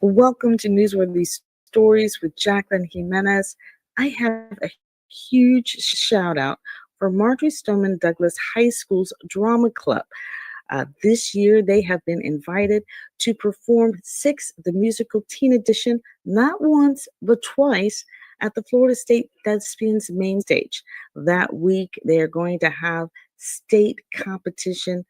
Welcome to Newsworthy Stories with Jacqueline Jimenez. I have a huge shout out for Marjorie Stoneman Douglas High School's Drama Club. This year, they have been invited to perform Six, the musical teen edition, not once, but twice at the Florida State Thespians main stage. That week, they are going to have state competition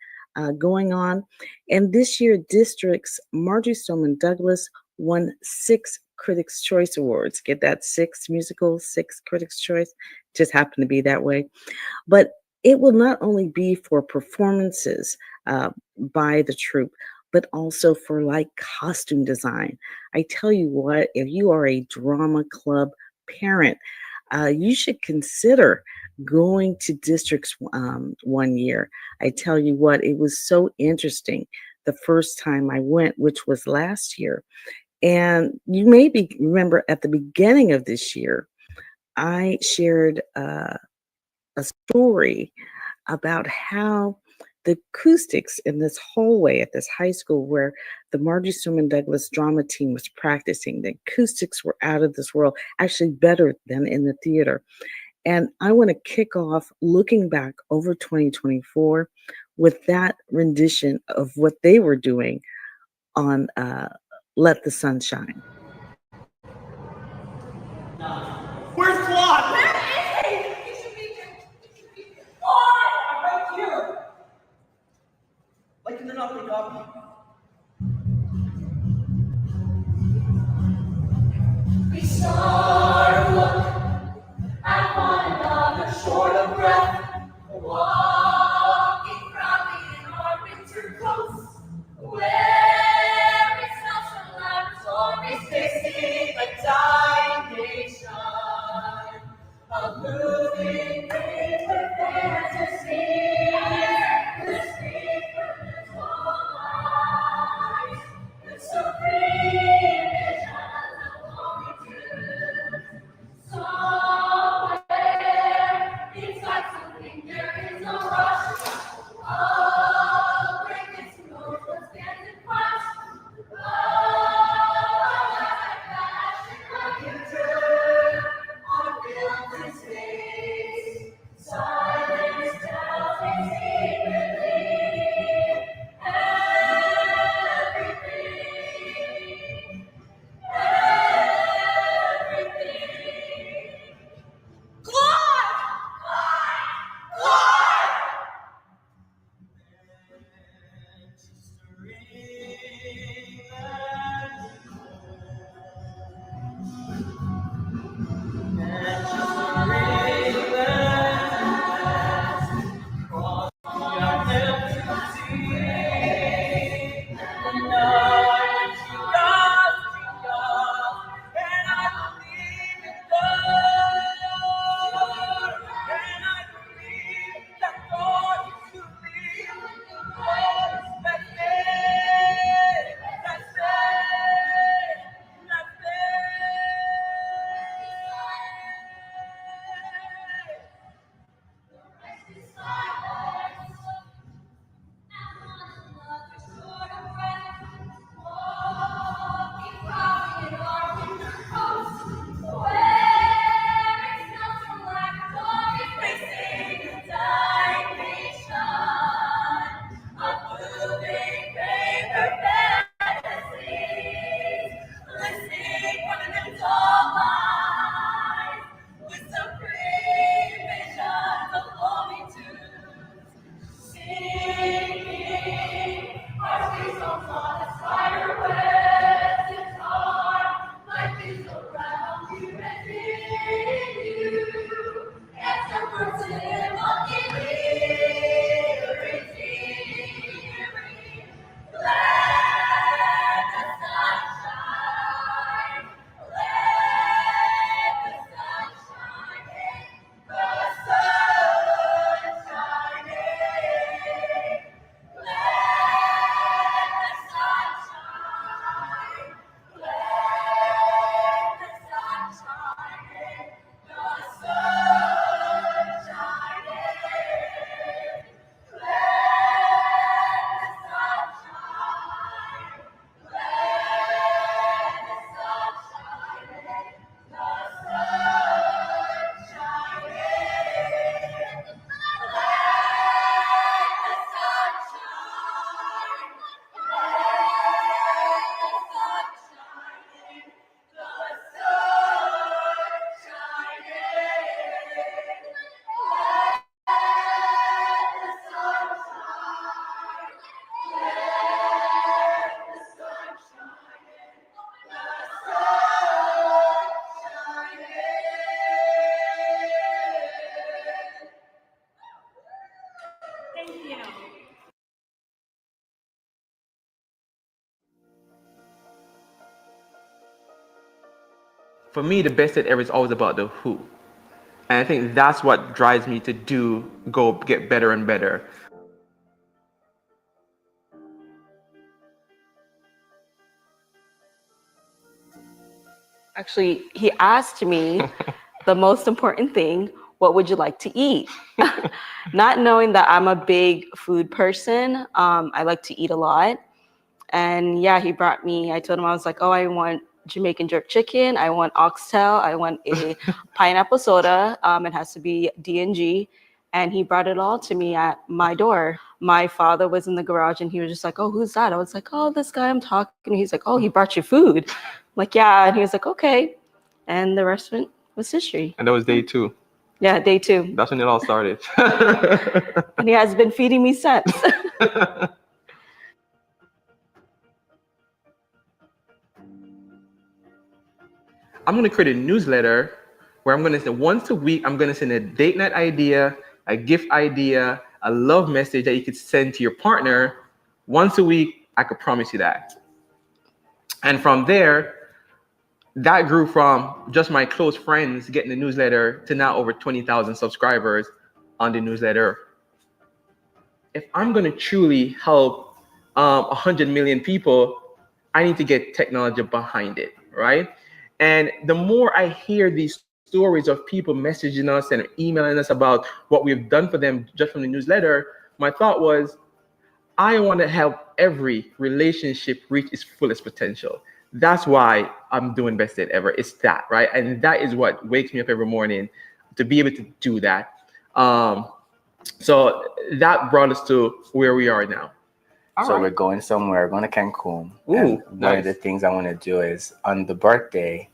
going on. And this year, districts Marjorie Stoneman Douglas won 6 Critics' Choice Awards. Get that, 6 musical, 6 Critics' Choice. Just happened to be that way. But it will not only be for performances by the troupe, but also for like costume design. I tell you what, if you are a drama club parent, you should consider going to districts one year. I tell you what, it was so interesting the first time I went, which was last year. And you maybe remember at the beginning of this year, I shared a story about how the acoustics in this hallway at this high school where the Marjorie Stoneman Douglas drama team was practicing, the acoustics were out of this world, actually better than in the theater. And I want to kick off looking back over 2024 with that rendition of what they were doing on Let the Sun Shine. Where's Claude? Where is he? He should be here. Claude! I'm right here. Like, can they not pick up? We start to look at one another, short of breath, walking proudly in our winter coats, where it smells from laboratories, facing a dying nation, a moving faith with fantasy, the secret of life, the supreme vision of the longing to For me, the best date ever is always about the who. And I think that's what drives me to go get better and better. Actually, he asked me the most important thing, what would you like to eat? Not knowing that I'm a big food person, I like to eat a lot. And yeah, he brought me, I told him, I was like, oh, I want Jamaican jerk chicken, I want oxtail, I want a pineapple soda, it has to be D&G. And he brought it all to me at my door. My father was in the garage and he was just like, oh, who's that? I was like, oh, this guy I'm talking to. He's like, oh, he brought you food. I'm like, yeah. And he was like, okay. And the rest was history. And that was day 2. Yeah, day 2. That's when it all started. And he has been feeding me since. I'm going to create a newsletter where I'm going to send once a week, I'm going to send a date night idea, a gift idea, a love message that you could send to your partner once a week. I could promise you that. And from there, that grew from just my close friends getting the newsletter to now over 20,000 subscribers on the newsletter. If I'm going to truly help 100 million people, I need to get technology behind it, right? And the more I hear these stories of people messaging us and emailing us about what we've done for them just from the newsletter, my thought was, I want to help every relationship reach its fullest potential. That's why I'm doing Best Date Ever. It's that, right? And that is what wakes me up every morning to be able to do that. So that brought us to where we are now. So we're going somewhere, going to Cancun. Ooh, and one nice. of the things I want to do is on the birthday,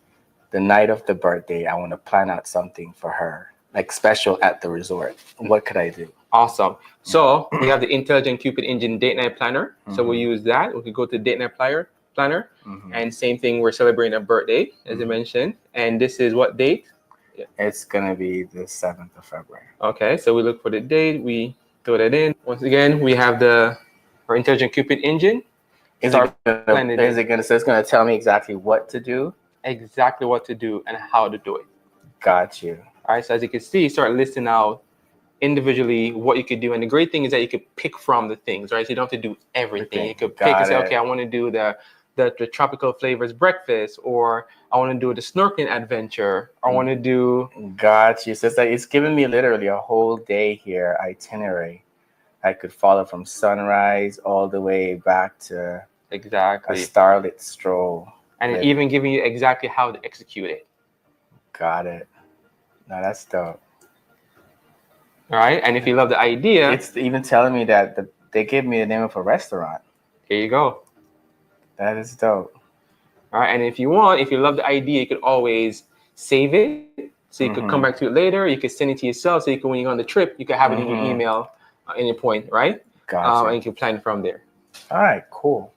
the night of the birthday, I want to plan out something for her, like special at the resort. What could I do? Awesome. So we have the Intelligent Cupid Engine Date Night Planner. So we'll use that. We could go to the Date Night Planner. And same thing, we're celebrating a birthday, as I mentioned. And this is what date? It's going to be the 7th of February. Okay, so we look for the date. We throw that in. Once again, we have our Intelligent Cupid Engine. So it's going to tell me exactly what to do? Exactly what to do and how to do it. Got you. All right, so as you can see, start listing out individually what you could do. And the great thing is that you could pick from the things, right? So you don't have to do everything. You could pick and say, okay, I want to do the tropical flavors breakfast, or I want to do the snorkeling adventure. I want to do. Got you. So it's giving me literally a whole day here itinerary. I could follow from sunrise all the way back to exactly a starlit stroll. And even giving you exactly how to execute it. Got it. No, that's dope. All right. And if you love the idea. It's even telling me that they gave me the name of a restaurant. Here you go. That is dope. All right. And if you love the idea, you could always save it. So you could come back to it later. You could send it to yourself. So you can, when you're on the trip, you can have it in your email at any point, right? Gotcha. And you can plan from there. All right, cool.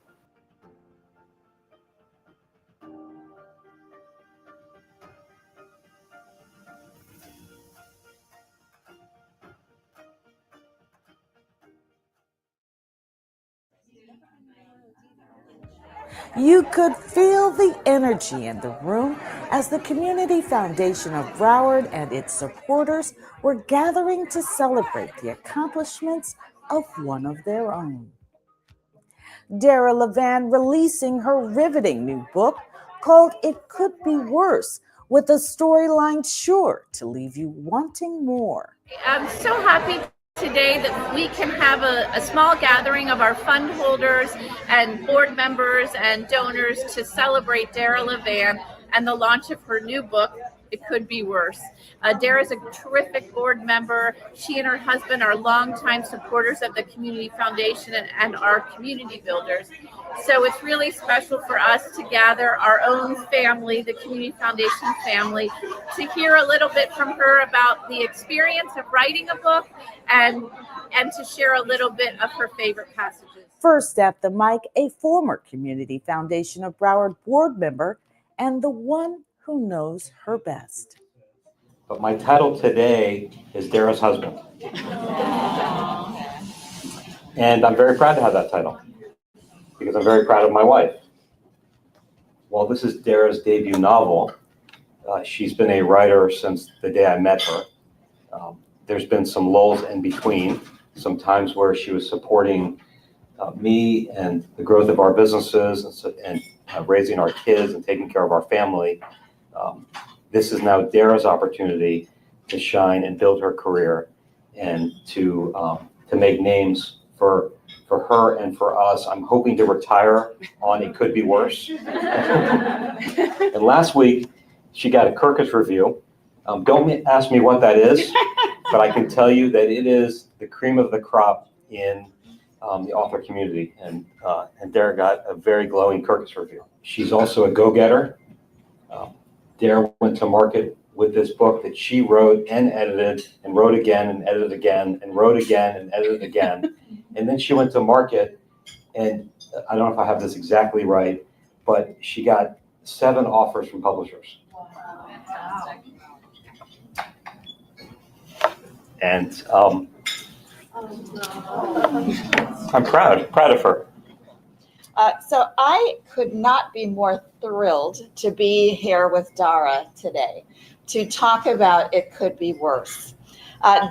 You could feel the energy in the room as the Community Foundation of Broward and its supporters were gathering to celebrate the accomplishments of one of their own. Dara Levan releasing her riveting new book called It Could Be Worse, with a storyline sure to leave you wanting more. I'm so happy today that we can have a small gathering of our fund holders and board members and donors to celebrate Dara Levan and the launch of her new book, It Could Be Worse. Dara is a terrific board member. She and her husband are longtime supporters of the Community Foundation and our community builders. So it's really special for us to gather our own family, the Community Foundation family, to hear a little bit from her about the experience of writing a book and to share a little bit of her favorite passages. First at the mic, a former Community Foundation of Broward board member and the one who knows her best. But my title today is Dara's husband. And I'm very proud to have that title because I'm very proud of my wife. Well, this is Dara's debut novel. She's been a writer since the day I met her. There's been some lulls in between, some times where she was supporting me and the growth of our businesses and raising our kids and taking care of our family. This is now Dara's opportunity to shine and build her career and to make names for her and for us. I'm hoping to retire on It Could Be Worse. And last week, she got a Kirkus review. Don't ask me what that is, but I can tell you that it is the cream of the crop in the author community. And Dara got a very glowing Kirkus review. She's also a go-getter. Dara went to market with this book that she wrote and edited and wrote again and edited again and wrote again and edited again. And then she went to market, and I don't know if I have this exactly right, but she got 7 offers from publishers. Wow, fantastic. And I'm proud of her. So I could not be more thrilled to be here with Dara today to talk about It Could Be Worse.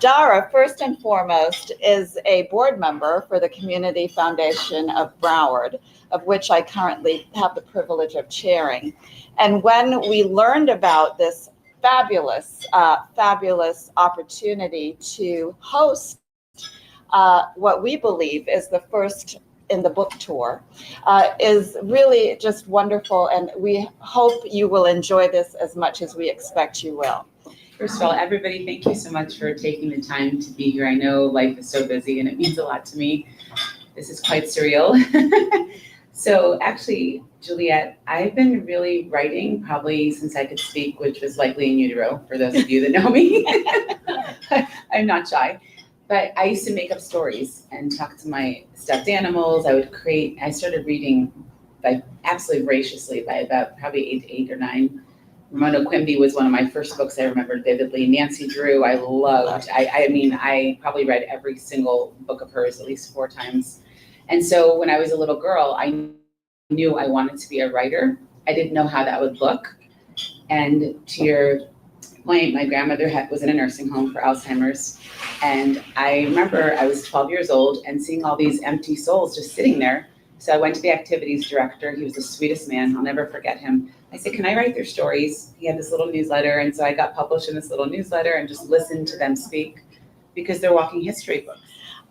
Dara, first and foremost, is a board member for the Community Foundation of Broward, of which I currently have the privilege of chairing. And when we learned about this fabulous opportunity to host what we believe is the first in the book tour, is really just wonderful. And we hope you will enjoy this as much as we expect you will. First of all, everybody, thank you so much for taking the time to be here. I know life is so busy and it means a lot to me. This is quite surreal. So actually, Juliet, I've been really writing probably since I could speak, which was likely in utero, for those of you that know me. I'm not shy. But I used to make up stories and talk to my stuffed animals. I started reading like absolutely voraciously by about probably age 8 or 9. Ramona Quimby was one of my first books I remember vividly. Nancy Drew, I loved. I mean, I probably read every single book of hers at least 4 times. And so when I was a little girl, I knew I wanted to be a writer. I didn't know how that would look. And to your point, my grandmother was in a nursing home for Alzheimer's. And I remember I was 12 years old and seeing all these empty souls just sitting there. So I went to the activities director. He was the sweetest man. I'll never forget him. I said, can I write their stories? He had this little newsletter. And so I got published in this little newsletter and just listened to them speak because they're walking history books.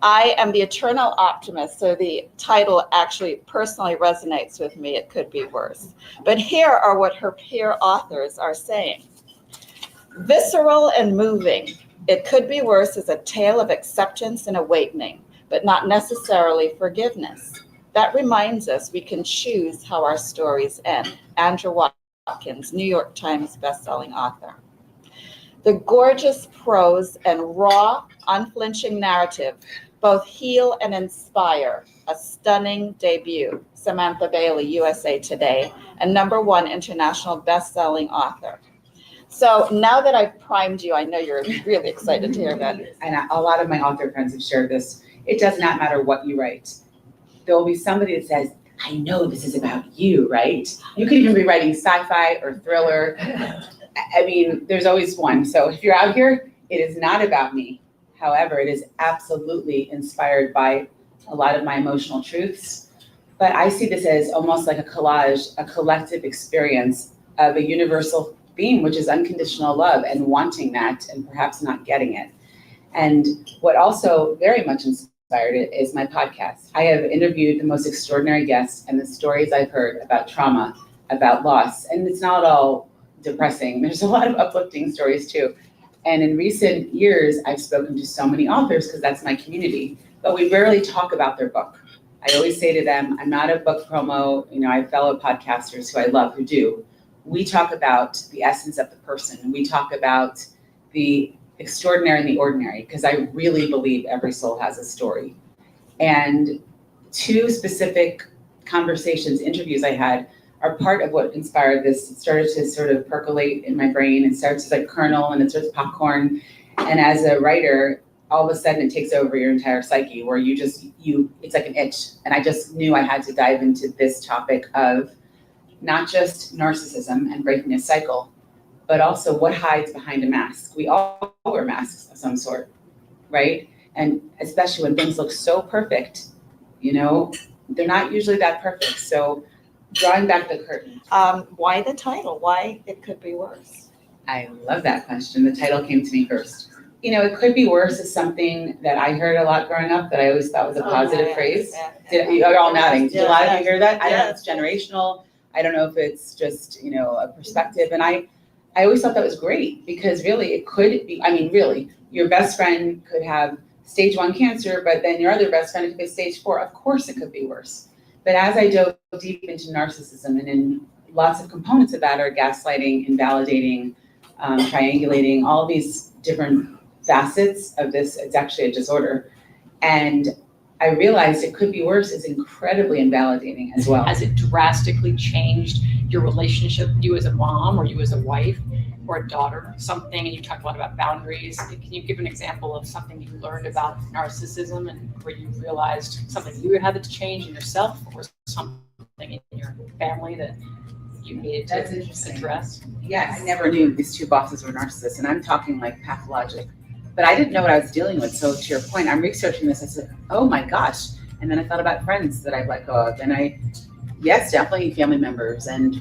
I am the eternal optimist, so the title actually personally resonates with me. It could be worse. But here are what her peer authors are saying. Visceral and moving, It Could Be Worse is a tale of acceptance and awakening, but not necessarily forgiveness. That reminds us we can choose how our stories end. Andrew Watkins, New York Times bestselling author. The gorgeous prose and raw, unflinching narrative both heal and inspire. A stunning debut. Samantha Bailey, USA Today, and #1 international bestselling author. So now that I've primed you, I know you're really excited to hear about this. And a lot of my author friends have shared this. It does not matter what you write. There will be somebody that says, I know this is about you, right? You could even be writing sci-fi or thriller. I mean, there's always one. So if you're out here, it is not about me. However, it is absolutely inspired by a lot of my emotional truths. But I see this as almost like a collage, a collective experience of a universal theme, which is unconditional love and wanting that and perhaps not getting it. And what also very much inspired it is my podcast. I have interviewed the most extraordinary guests and the stories I've heard about trauma, about loss. And it's not all depressing. There's a lot of uplifting stories too. And in recent years, I've spoken to so many authors because that's my community, but we rarely talk about their book. I always say to them, I'm not a book promo. I have fellow podcasters who I love who do. We talk about the essence of the person. We talk about the extraordinary and the ordinary, because I really believe every soul has a story. And 2 specific conversations, interviews I had are part of what inspired this. It started to sort of percolate in my brain. It starts as like kernel and it starts popcorn. And as a writer, all of a sudden it takes over your entire psyche where it's like an itch. And I just knew I had to dive into this topic of not just narcissism and breaking a cycle, but also what hides behind a mask. We all wear masks of some sort, right? And especially when things look so perfect, they're not usually that perfect. So drawing back the curtain. Why the title? Why it could be worse? I love that question. The title came to me first. It could be worse is something that I heard a lot growing up that I always thought was a positive phrase. You're all nodding. Did a lot of you hear that? I don't know if it's generational. I don't know if it's just, a perspective. And I always thought that was great because really it could be, really, your best friend could have stage 1 cancer, but then your other best friend could be stage 4. Of course it could be worse. But as I dove deep into narcissism and in lots of components of that are gaslighting, invalidating, triangulating, all these different facets of this, it's actually a disorder. And I realized it could be worse is incredibly invalidating as well. Has it drastically changed your relationship, you as a mom or you as a wife or a daughter, something, and you talked a lot about boundaries. Can you give an example of something you learned about narcissism and where you realized something you had to change in yourself or something in your family that you needed to address? Yeah, I never knew these two bosses were narcissists, and I'm talking like pathologic. But I didn't know what I was dealing with. So to your point, I'm researching this. I said, oh my gosh. And then I thought about friends that I've let go of. And yes, definitely family members and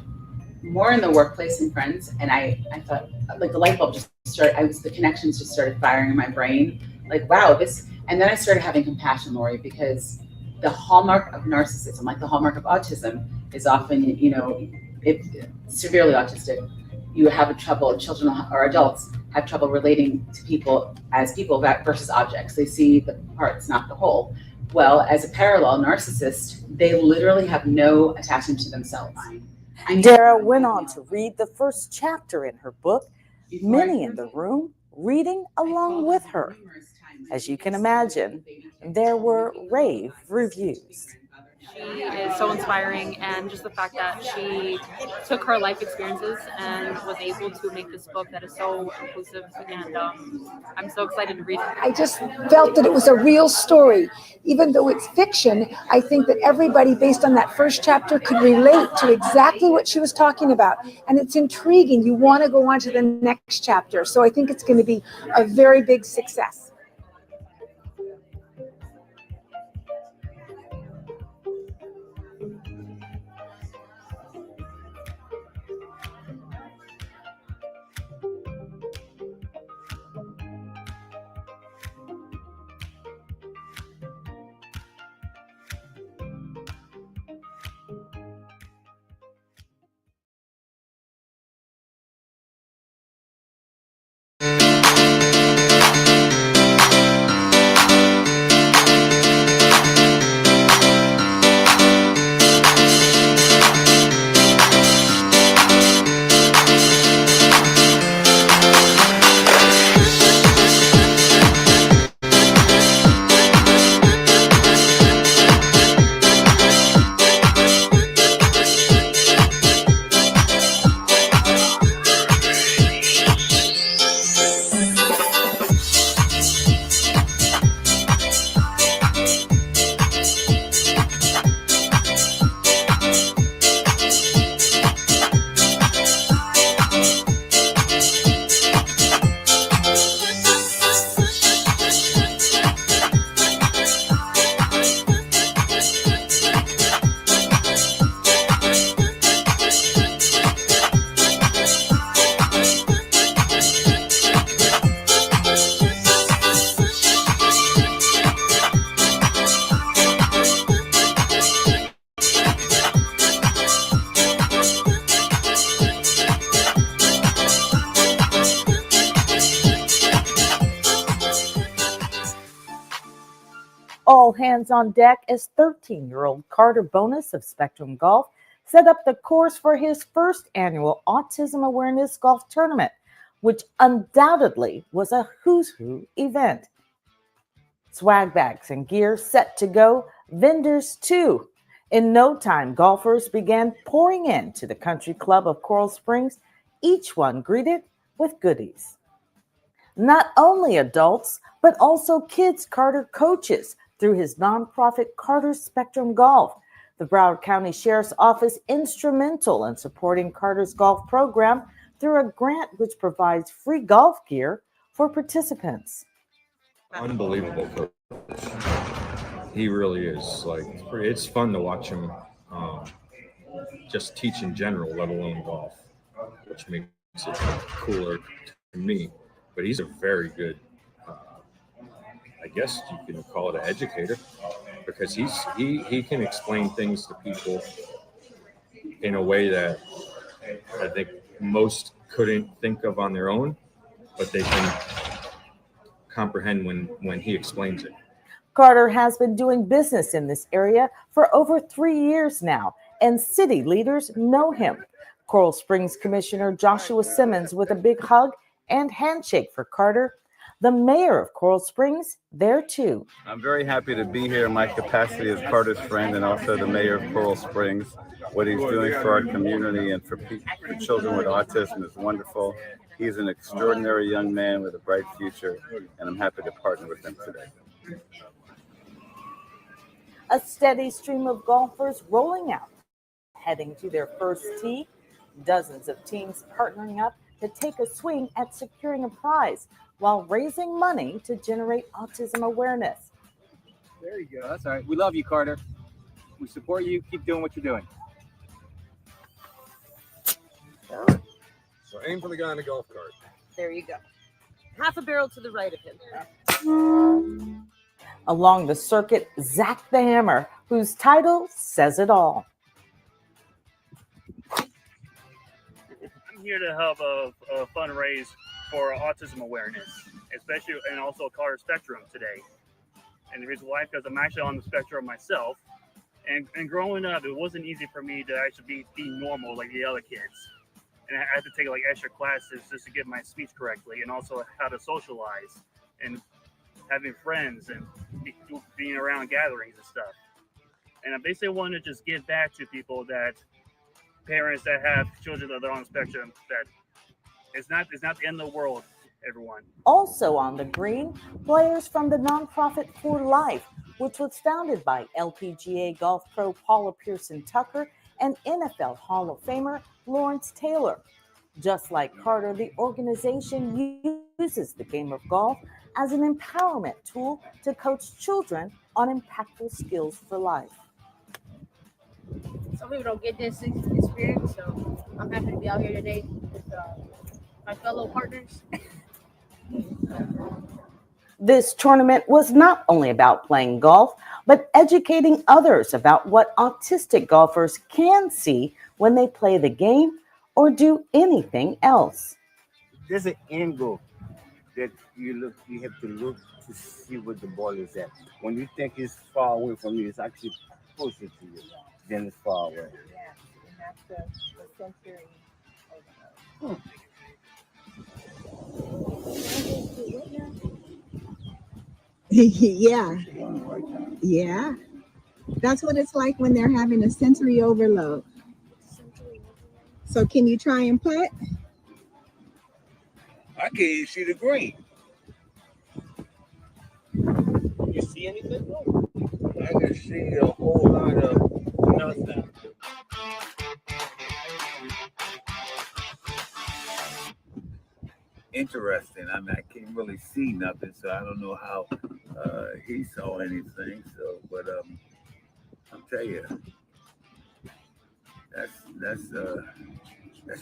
more in the workplace and friends. And I thought like the light bulb just started, the connections just started firing in my brain. Like, wow, and then I started having compassion, Lori, because the hallmark of narcissism, like the hallmark of autism, is often, it's severely autistic. You have trouble, children or adults have trouble relating to people as people versus objects. They see the parts, not the whole. Well, as a parallel narcissist, they literally have no attachment to themselves. Dara went on to read the first chapter in her book, many in the room reading along with her. As you can imagine, there were rave reviews. She is so inspiring, and just the fact that she took her life experiences and was able to make this book that is so inclusive, and I'm so excited to read it. I just felt that it was a real story. Even though it's fiction, I think that everybody based on that first chapter could relate to exactly what she was talking about, and it's intriguing. You want to go on to the next chapter, so I think it's going to be a very big success. All hands on deck as 13-year-old Carter Bonus of Spectrum Golf set up the course for his first annual Autism Awareness Golf Tournament, which undoubtedly was a who's who event. Swag bags and gear set to go, vendors too. In no time, golfers began pouring into the Country Club of Coral Springs, each one greeted with goodies. Not only adults, but also kids Carter coaches through his nonprofit Carter Spectrum Golf. The Broward County Sheriff's Office instrumental in supporting Carter's golf program through a grant which provides free golf gear for participants. Unbelievable coach. He really is. Like, it's fun to watch him just teach in general, let alone golf, which makes it cooler to me. But he's a very good, I guess you can call it an educator, because he can explain things to people in a way that I think most couldn't think of on their own, but they can comprehend when he explains it. Carter has been doing business in this area for over 3 years now, and city leaders know him. Coral Springs Commissioner Joshua Simmons with a big hug and handshake for Carter. The mayor of Coral Springs there too. I'm very happy to be here in my capacity as Carter's friend and also the mayor of Coral Springs. What he's doing for our community and for children with autism is wonderful. He's an extraordinary young man with a bright future, and I'm happy to partner with him today. A steady stream of golfers rolling out, heading to their first tee. Dozens of teams partnering up to take a swing at securing a prize while raising money to generate autism awareness. There you go. That's all right. We love you, Carter. We support you. Keep doing what you're doing. So aim for the guy in the golf cart. There you go. Half a barrel to the right of him. Along the circuit, Zach the Hammer, whose title says it all. I'm here to help fundraise for autism awareness, especially and also Carter Spectrum today. And the reason why, because I'm actually on the spectrum myself. And growing up, it wasn't easy for me to actually be normal like the other kids. And I had to take like extra classes just to get my speech correctly, and also how to socialize and having friends and being around gatherings and stuff. And I basically want to just give back to people, that parents that have children that are on the spectrum, that it's not the end of the world, everyone. Also on the green, players from the nonprofit For Life, which was founded by LPGA golf pro Paula Pearson Tucker and NFL Hall of Famer Lawrence Taylor. Just like Carter, the organization uses the game of golf as an empowerment tool to coach children on impactful skills for life. Some people don't get this experience, so I'm happy to be out here today with my fellow partners. This tournament was not only about playing golf, but educating others about what autistic golfers can see when they play the game or do anything else. There's an angle that you have to look to see where the ball is at. When you think it's far away from you, it's actually closer to you than it's far away. Yeah, and that's the sensory. Yeah. That's what it's like when they're having a sensory overload. So can you try and putt? I can't even see the green. You see anything? I can see a whole lot of nothing. Interesting. I mean, I can't really see nothing, so I don't know how he saw anything. So, but I'll tell you, that's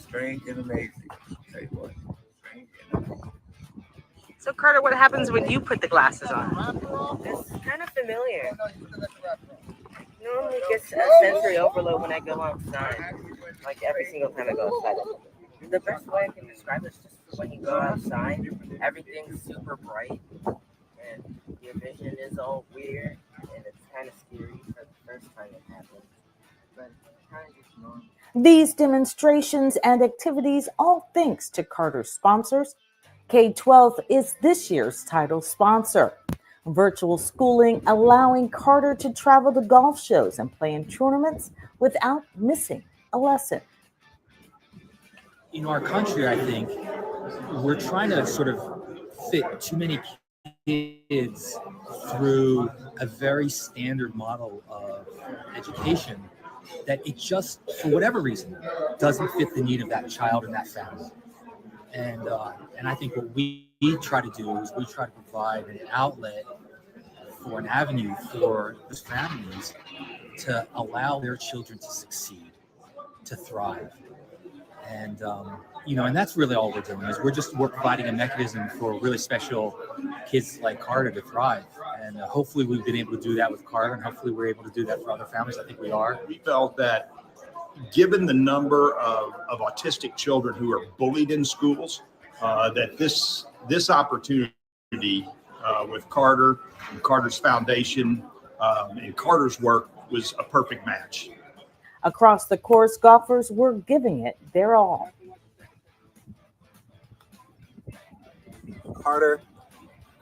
strange and amazing. I'll tell you what, strange and amazing. So Carter, what happens when you put the glasses on? It's kind of familiar. Normally gets a sensory overload when I go outside, like every single time I go outside. The best way I can describe it is just when you go outside, everything's super bright and your vision is all weird and it's kind of scary for the first time it happens. But kind of just normal. These demonstrations and activities, all thanks to Carter's sponsors. K-12 is this year's title sponsor. Virtual schooling allowing Carter to travel to golf shows and play in tournaments without missing a lesson. In our country, I think we're trying to sort of fit too many kids through a very standard model of education that it just, for whatever reason, doesn't fit the need of that child and that family. And I think what we try to do is we try to provide an outlet for an avenue for those families to allow their children to succeed, to thrive. And, and that's really all we're doing is we're providing a mechanism for really special kids like Carter to thrive. And hopefully we've been able to do that with Carter, and hopefully we're able to do that for other families. I think we are. We felt that given the number of autistic children who are bullied in schools, that this opportunity with Carter and Carter's foundation and Carter's work was a perfect match. Across the course, golfers were giving it their all. Carter,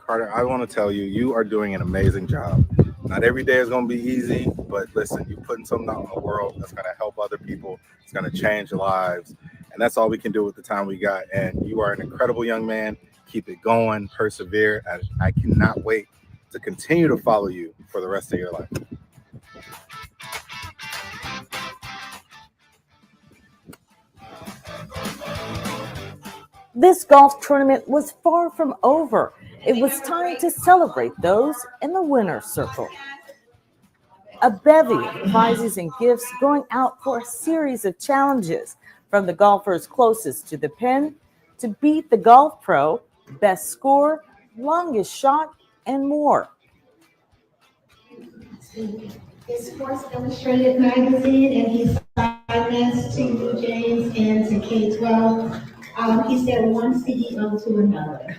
I want to tell you, you are doing an amazing job. Not every day is going to be easy, but listen, you're putting something out in the world that's going to help other people. It's going to change lives. And that's all we can do with the time we got. And you are an incredible young man. Keep it going, persevere. I cannot wait to continue to follow you for the rest of your life. This golf tournament was far from over. It was time to celebrate those in the winner's circle. A bevy of prizes and gifts going out for a series of challenges, from the golfers closest to the pin to beat the golf pro, best score, longest shot, and more. It's Sports Illustrated magazine, and he signed this to James and to K-12. He said one CEO to another.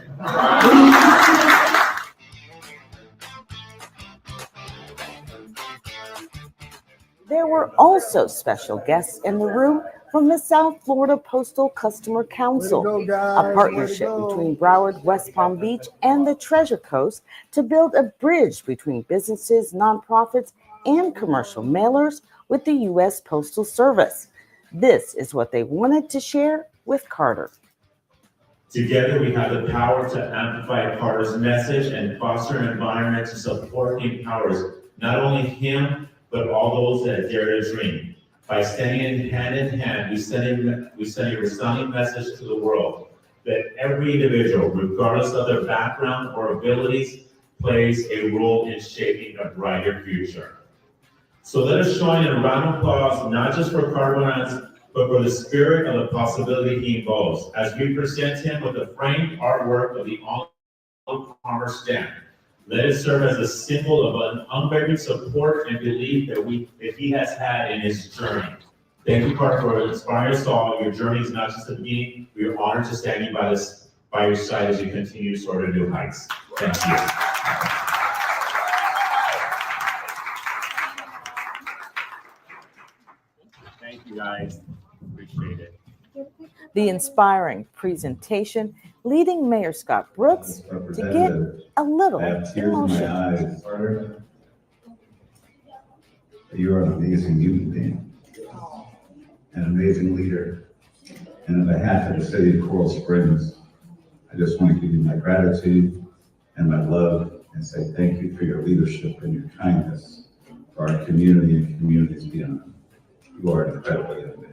There were also special guests in the room from the South Florida Postal Customer Council, a partnership between Broward, West Palm Beach, and the Treasure Coast to build a bridge between businesses, nonprofits, and commercial mailers with the U.S. Postal Service. This is what they wanted to share with Carter. Together, we have the power to amplify Carter's message and foster an environment to support and empowers not only him, but all those that dare to dream. By standing hand in hand, we send a resounding message to the world that every individual, regardless of their background or abilities, plays a role in shaping a brighter future. So let us join in a round of applause, not just for Carter Lance, but for the spirit of the possibility he involves, as we present him with the framed artwork of the All Commerce Stamp. Let it serve as a symbol of an unwavering support and belief that he has had in his journey. Thank you, Carter, for inspiring us all. Your journey is not just a beginning. We are honored to stand by your side as you continue to soar to new heights. Thank you. Thank you, guys. Appreciate it. The inspiring presentation leading Mayor Scott Brooks to get a little emotional. You are an amazing human being, an amazing leader. And on behalf of the city of Coral Springs, I just want to give you my gratitude and my love and say thank you for your leadership and your kindness for our community and communities beyond. You are an incredible young man.